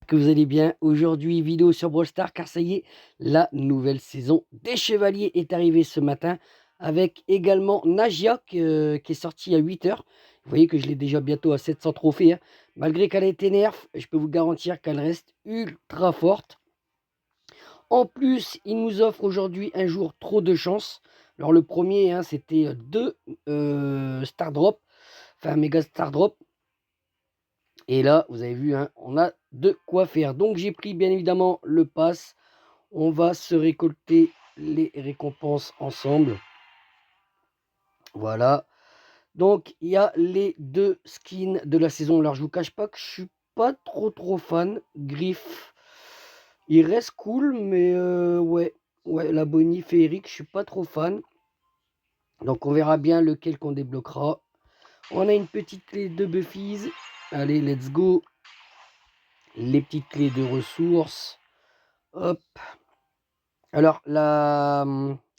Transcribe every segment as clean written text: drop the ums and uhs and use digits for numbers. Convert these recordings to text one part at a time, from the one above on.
que vous allez bien. Aujourd'hui, vidéo sur Brawl Stars, car ça y est, la nouvelle saison des Chevaliers est arrivée ce matin, avec également Nagia qui est sortie à 8 heures. Vous voyez que je l'ai déjà bientôt à 700 trophées, hein. Malgré qu'elle ait été nerf, je peux vous garantir qu'elle reste ultra forte. En plus, il nous offre aujourd'hui un jour trop de chance. Alors le premier, hein, c'était 2 Star Drop, enfin méga Star Drop. Et là, vous avez vu, hein, on a de quoi faire. Donc j'ai pris bien évidemment le pass. On va se récolter les récompenses ensemble. Voilà. Donc il y a les 2 skins de la saison. Alors je vous cache pas que je suis pas trop fan. Griff, il reste cool, mais ouais, la Bonnie féerique, je suis pas trop fan. Donc on verra bien lequel qu'on débloquera. On a une petite clé de Buffies. Allez, let's go. Les petites clés de ressources. Hop. Alors, la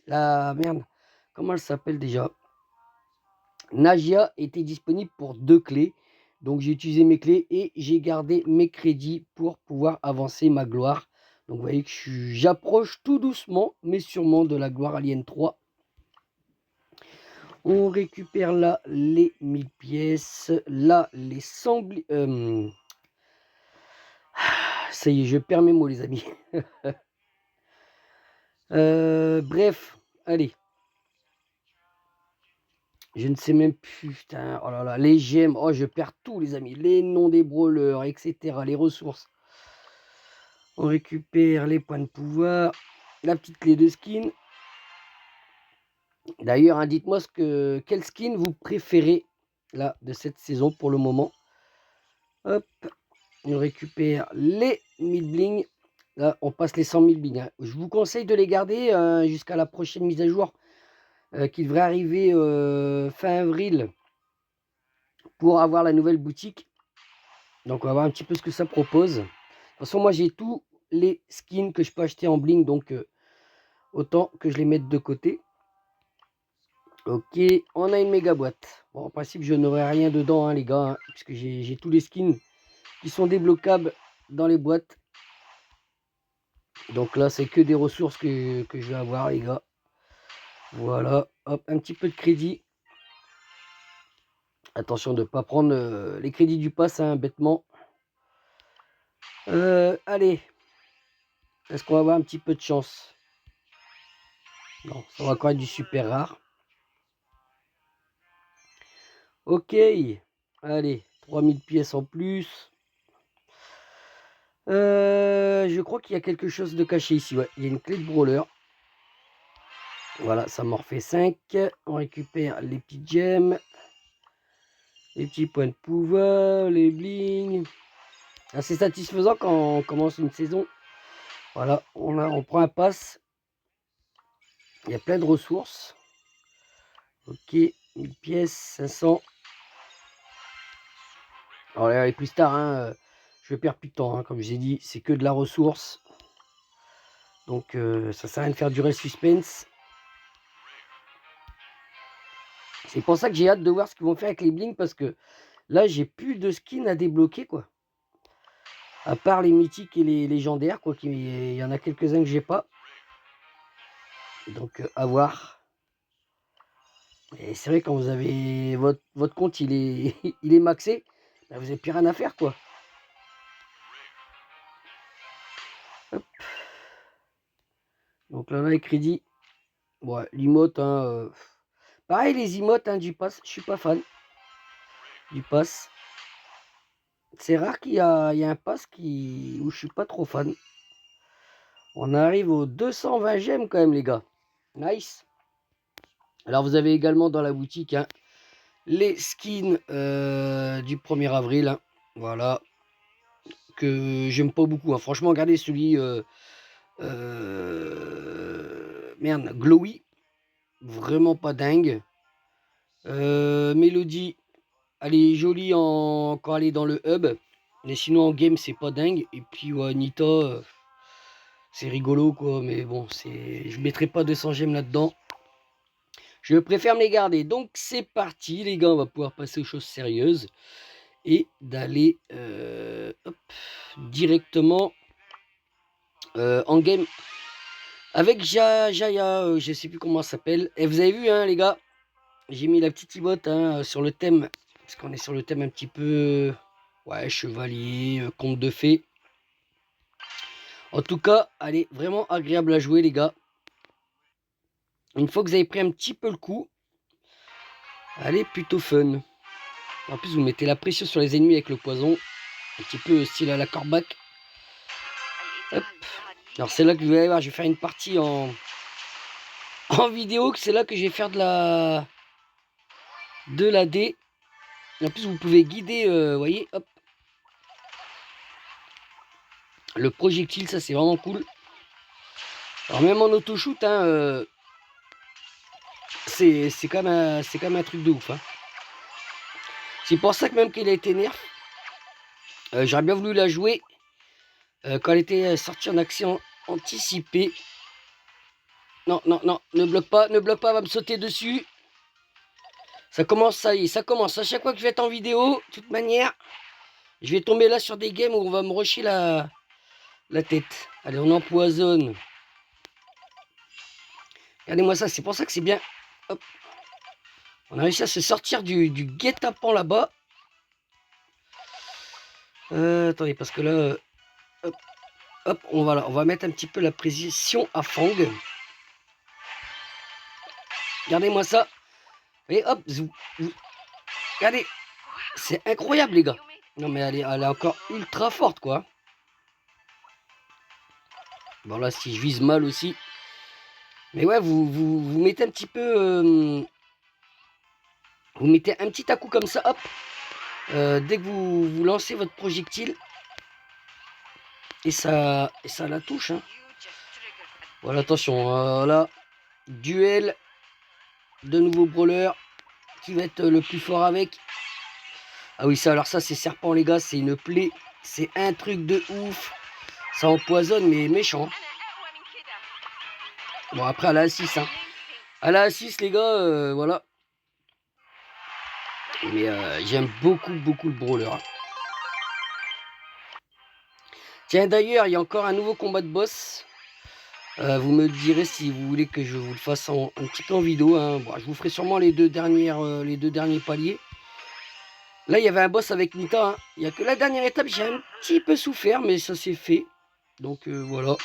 merde, comment elle s'appelle déjà? Nagia était disponible pour 2 clés. Donc, j'ai utilisé mes clés et j'ai gardé mes crédits pour pouvoir avancer ma gloire. Donc, vous voyez que j'approche tout doucement, mais sûrement de la gloire Alien 3. On récupère là les 1000 pièces. Là, les 100... ça y est, je perds mes mots, les amis. Bref, allez. Je ne sais même plus, putain, oh là là, les gemmes, oh je perds tout les amis, les noms des brawlers, etc., les ressources. On récupère les points de pouvoir, la petite clé de skin. D'ailleurs, hein, dites-moi quel skin vous préférez là de cette saison pour le moment. Hop, on récupère les 1000 bling. Là, on passe les 100 000 bling, hein. Je vous conseille de les garder jusqu'à la prochaine mise à jour qui devrait arriver fin avril pour avoir la nouvelle boutique. Donc on va voir un petit peu ce que ça propose. De toute façon, moi j'ai tous les skins que je peux acheter en bling, donc autant que je les mette de côté. Ok, on a une méga boîte. Bon, en principe, je n'aurai rien dedans, hein, les gars, hein, puisque j'ai tous les skins qui sont débloquables dans les boîtes. Donc là, c'est que des ressources que je vais avoir, les gars. Voilà, hop, un petit peu de crédit. Attention de ne pas prendre les crédits du pass, hein, bêtement. Allez, est-ce qu'on va avoir un petit peu de chance? Non, ça va encore être du super rare. Ok, allez, 3000 pièces en plus. Je crois qu'il y a quelque chose de caché ici. Ouais, il y a une clé de brawler. Voilà, ça m'en refait 5. On récupère les petites gemmes, les petits points de pouvoir, les bling. C'est satisfaisant quand on commence une saison. Voilà, on prend un pass. Il y a plein de ressources. Ok, 1000 pièces, 500. Alors les plus tard, hein, je perds plus de temps, hein, comme j'ai dit, c'est que de la ressource. Donc ça sert à rien de faire durer le suspense. C'est pour ça que j'ai hâte de voir ce qu'ils vont faire avec les bling, parce que là j'ai plus de skins à débloquer, quoi. À part les mythiques et les légendaires, quoi, il y en a quelques-uns que j'ai pas. Donc à voir. Et c'est vrai, quand vous avez votre compte, il est, il est maxé, bah, vous n'avez plus rien à faire, quoi. Hop. Donc là, on a les crédits. Ouais, l'emote, hein, pareil, les emotes, hein, du pass, je suis pas fan du pass. C'est rare qu'il y a un pass où je suis pas trop fan. On arrive aux 220 gemmes quand même, les gars. Nice. Alors vous avez également dans la boutique, hein, les skins du 1er avril, hein, voilà, que j'aime pas beaucoup, hein. Franchement, regardez celui merde, Glowy, vraiment pas dingue. Mélodie, elle est jolie quand elle est dans le hub, mais sinon en game c'est pas dingue. Et puis ouais, Nita, c'est rigolo, quoi, mais bon, je mettrai pas 200 gemmes là-dedans. Je préfère me les garder. Donc c'est parti, les gars, on va pouvoir passer aux choses sérieuses. et d'aller directement en game avec Jaya, je sais plus comment ça s'appelle. Et vous avez vu, hein, les gars, j'ai mis la petite emote hein, sur le thème, parce qu'on est sur le thème un petit peu, ouais, chevalier, conte de fées. En tout cas, elle est vraiment agréable à jouer, les gars. Une fois que vous avez pris un petit peu le coup, elle est plutôt fun. En plus, vous mettez la pression sur les ennemis avec le poison, un petit peu style à la Corbac. Hop. Alors c'est là que vous allez voir, je vais faire une partie en vidéo, que c'est là que je vais faire de la D. Et en plus, vous pouvez guider, vous voyez, hop. Le projectile, ça c'est vraiment cool. Alors même en auto-shoot, hein, c'est quand même un truc de ouf. Hein. C'est pour ça que même qu'il a été nerf, j'aurais bien voulu la jouer quand elle était sortie en action anticipée. Non, non, non, ne bloque pas, va me sauter dessus. Ça commence, ça y est, ça commence. À chaque fois que je vais être en vidéo, de toute manière, je vais tomber là sur des games où on va me rusher la tête. Allez, on empoisonne. Regardez-moi ça, c'est pour ça que c'est bien. Hop. On a réussi à se sortir du guet-apens là-bas. Attendez, parce que là, hop, hop, on va mettre un petit peu la précision à Fang. Regardez-moi ça. Et hop, regardez, c'est incroyable les gars. Non mais elle est encore ultra forte quoi. Bon là, si je vise mal aussi. Mais ouais, vous mettez un petit peu... vous mettez un petit à-coup comme ça, hop. Dès que vous lancez votre projectile. Et ça la touche. Hein. Voilà, attention. Là, duel. De nouveau brawler. Qui va être le plus fort avec. Ah oui, ça, alors ça, c'est serpent, les gars. C'est une plaie. C'est un truc de ouf. Ça empoisonne, mais méchant. Bon, après, elle a 6. Hein. Elle a 6, les gars. Voilà. Mais j'aime beaucoup le brawler. Tiens, d'ailleurs, il y a encore un nouveau combat de boss. Vous me direz si vous voulez que je vous le fasse un petit peu en vidéo. Hein. Bon, je vous ferai sûrement les deux derniers paliers. Là, il y avait un boss avec Nita. Hein. Il n'y a que la dernière étape, j'ai un petit peu souffert, mais ça s'est fait. Donc voilà.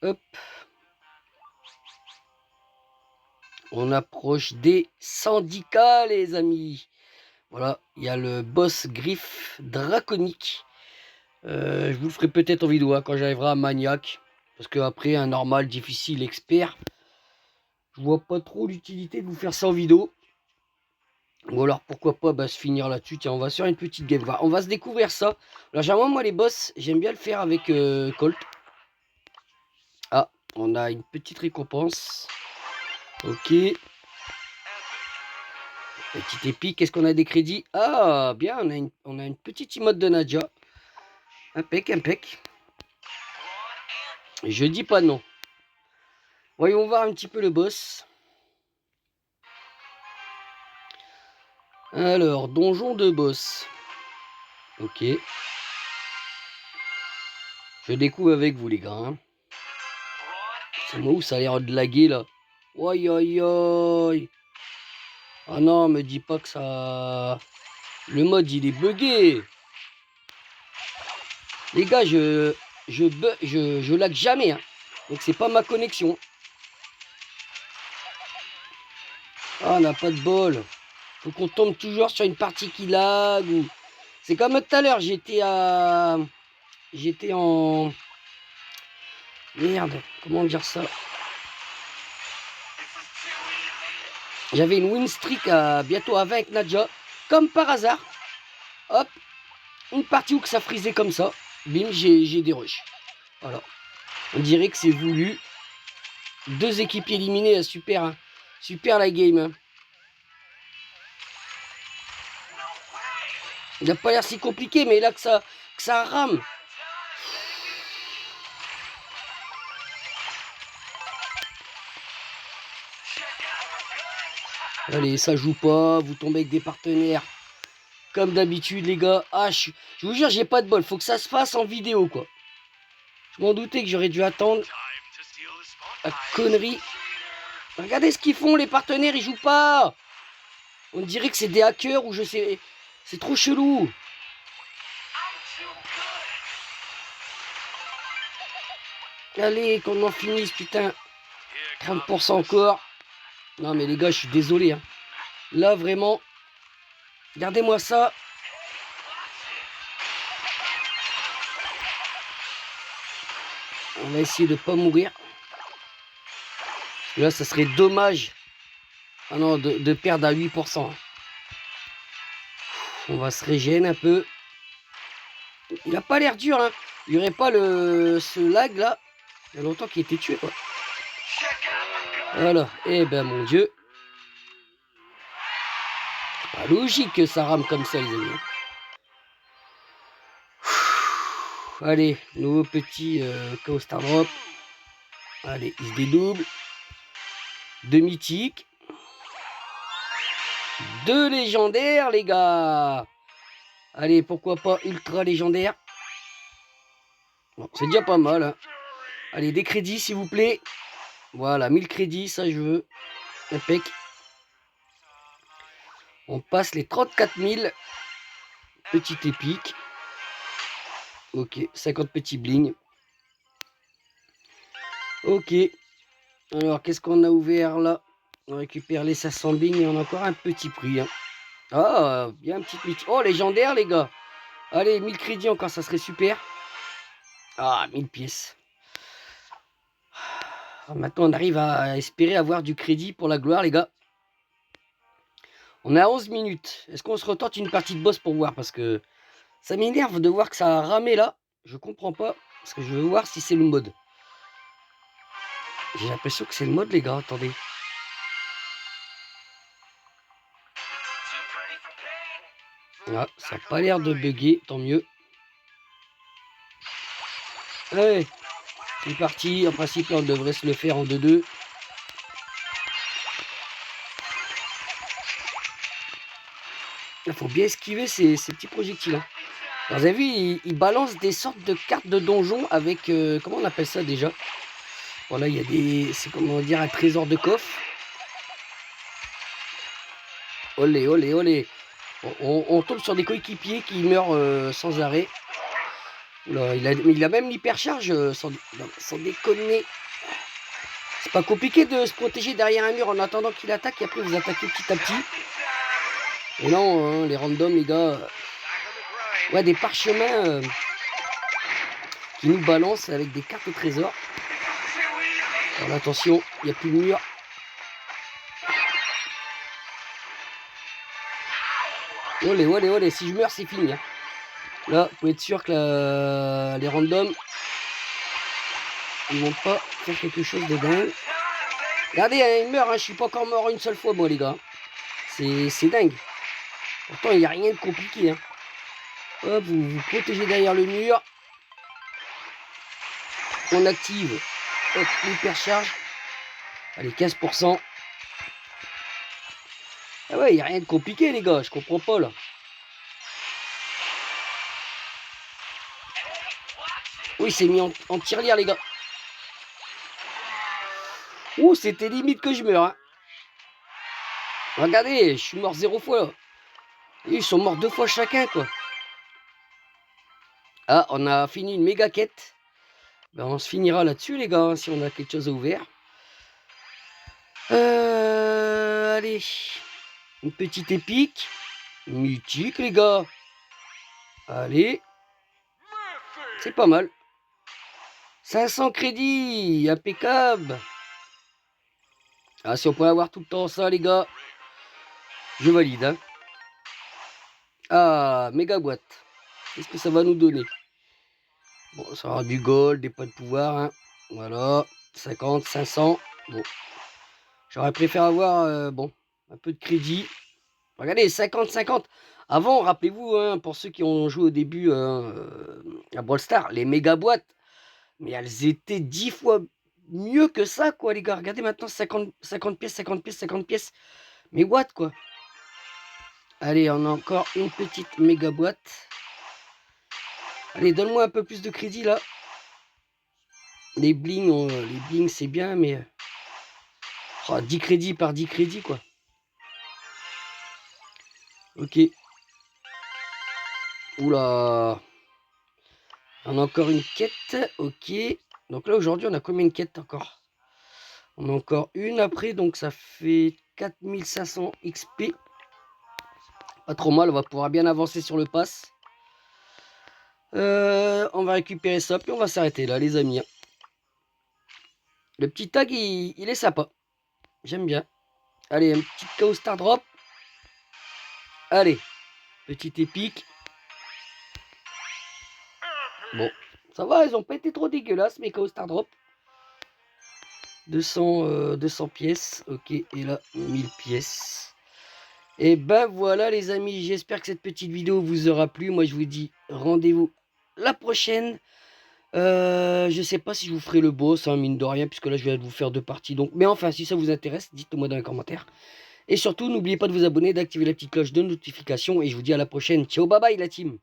Hop. On approche des syndicats, les amis. Voilà, il y a le boss griffe draconique. Je vous le ferai peut-être en vidéo hein, quand j'arriverai à Maniac. Parce qu'après, un normal, difficile, expert, je vois pas trop l'utilité de vous faire ça en vidéo. Ou alors pourquoi pas se finir là-dessus. Tiens, on va faire une petite game. On va se découvrir ça. Alors généralement, moi les boss, j'aime bien le faire avec Colt. Ah, on a une petite récompense. Ok. Petite épique. Qu'est-ce qu'on a des crédits? Ah, bien, on a une petite emote de Nadia. Impec. Je dis pas non. Voyons voir un petit peu le boss. Alors, donjon de boss. Ok. Je découvre avec vous les gars. Hein. C'est moi où ça a l'air de laguer là. Aïe aïe aïe. Ah non, me dis pas que ça... Le mode il est bugué. Les gars, je lag jamais. Hein. Donc c'est pas ma connexion. Ah, on n'a pas de bol. Faut qu'on tombe toujours sur une partie qui lag ou... C'est comme tout à l'heure, j'étais en... Merde, comment dire ça? J'avais une win streak bientôt à 20 avec Nadja. Comme par hasard. Hop. Une partie où que ça frisait comme ça. Bim, j'ai des rushs. Voilà. On dirait que c'est voulu. 2 équipes éliminées. Super, hein. Super la game. Hein. Il n'a pas l'air si compliqué, mais là que ça rame. Allez, ça joue pas. Vous tombez avec des partenaires Comme d'habitude, les gars. Ah, je vous jure, j'ai pas de bol. Faut que ça se fasse en vidéo, quoi. Je m'en doutais que j'aurais dû attendre. La connerie. Regardez ce qu'ils font, les partenaires, ils jouent pas. On dirait que c'est des hackers ou je sais. C'est trop chelou. Allez, qu'on en finisse, putain. 30% encore. Non, mais les gars, je suis désolé. Hein. Là, vraiment. Regardez-moi ça. On va essayer de ne pas mourir. Là, ça serait dommage. Ah non, de perdre à 8%. On va se régénérer un peu. Il n'a pas l'air dur, hein. Il n'y aurait pas ce lag là. Il y a longtemps qu'il était tué, quoi. Voilà. Eh ben, mon Dieu. C'est pas logique que ça rame comme ça, les amis. Allez, nouveau petit Chaos Star Drop. Allez, il se dédouble. 2 mythiques. 2 légendaires, les gars. Allez, pourquoi pas ultra légendaire. Bon, c'est déjà pas mal. Hein. Allez, des crédits, s'il vous plaît. Voilà, 1000 crédits, ça je veux. Impec. On passe les 34 000. Petit épique. Ok, 50 petits bling. Ok. Alors, qu'est-ce qu'on a ouvert là? On récupère les 500 bling et on a encore un petit prix. Hein. Ah, bien un petit mythique. Oh, légendaire, les gars. Allez, 1000 crédits encore, ça serait super. Ah, 1000 pièces. Maintenant, on arrive à espérer avoir du crédit pour la gloire, les gars. On est à 11 minutes. Est-ce qu'on se retente une partie de boss pour voir? Parce que ça m'énerve de voir que ça a ramé là. Je comprends pas. Parce que je veux voir si c'est le mode. J'ai l'impression que c'est le mode, les gars. Attendez. Ah, ça n'a pas l'air de bugger. Tant mieux. Allez. C'est parti. En principe, là, on devrait se le faire en 2-2. Il faut bien esquiver ces petits projectiles. Hein. Alors, vous avez vu, il balance des sortes de cartes de donjon avec... comment on appelle ça déjà? Voilà, il y a des... C'est comment dire un trésor de coffre. Olé, olé, olé. On tombe sur des coéquipiers qui meurent sans arrêt. Là, il a même l'hypercharge sans déconner. C'est pas compliqué de se protéger derrière un mur en attendant qu'il attaque et après vous attaquez petit à petit. Et non, hein, les randoms, les gars. Ouais, des parchemins qui nous balancent avec des cartes au trésor. Alors attention, il n'y a plus de mur. Olé, olé, olé, si je meurs, c'est fini. Hein. Là, vous pouvez être sûr que les randoms, ils vont pas faire quelque chose de dingue. Regardez, hein, il meurt, hein, je suis pas encore mort une seule fois, moi, les gars. C'est dingue. Pourtant, il n'y a rien de compliqué. Hein. Hop, vous vous protégez derrière le mur. On active l'hypercharge. Allez, 15%. Ah ouais, il n'y a rien de compliqué, les gars. Je comprends pas, là. Oui, c'est mis en tirelire, les gars. Ouh, c'était limite que je meure. Hein. Regardez, je suis mort 0 fois, là. Ils sont morts 2 fois chacun, quoi. Ah, on a fini une méga quête. Ben, on se finira là-dessus, les gars, hein, si on a quelque chose à ouvrir. Allez. Une petite épique. Mythique, les gars. Allez. C'est pas mal. 500 crédits. Impeccable. Ah, si on peut avoir tout le temps ça, les gars. Je valide. Hein. Ah, méga boîte. Qu'est-ce que ça va nous donner? Bon, ça aura du gold, des points de pouvoir. Hein. Voilà. 50, 500. Bon. J'aurais préféré avoir bon, un peu de crédit. Regardez, 50-50. Avant, rappelez-vous, hein, pour ceux qui ont joué au début à Brawl Stars, les méga boîtes, mais elles étaient 10 fois mieux que ça, quoi, les gars. Regardez maintenant, 50 pièces, 50 pièces, 50 pièces. Mais what, quoi. Allez, on a encore une petite méga boîte. Allez, donne-moi un peu plus de crédit là. Les bling c'est bien, mais 10 crédits par 10 crédits quoi. Ok. Oula. On a encore une quête. Ok. Donc là aujourd'hui on a combien de quêtes encore? On a encore une après, donc ça fait 4500 XP. Pas trop mal, on va pouvoir bien avancer sur le pass. On va récupérer ça, puis on va s'arrêter là, les amis. Le petit tag, il est sympa. J'aime bien. Allez, un petit KO Star Drop. Allez, petit épique. Bon, ça va, ils ont pas été trop dégueulasses, mes KO Star Drop. 200 pièces. Ok, et là, 1000 pièces. Et ben voilà, les amis, j'espère que cette petite vidéo vous aura plu. Moi, je vous dis rendez-vous la prochaine. Je sais pas si je vous ferai le boss, hein, mine de rien, puisque là je vais vous faire 2 parties. Donc, mais enfin, si ça vous intéresse, dites-moi dans les commentaires. Et surtout, n'oubliez pas de vous abonner, d'activer la petite cloche de notification. Et je vous dis à la prochaine. Ciao, bye bye la team.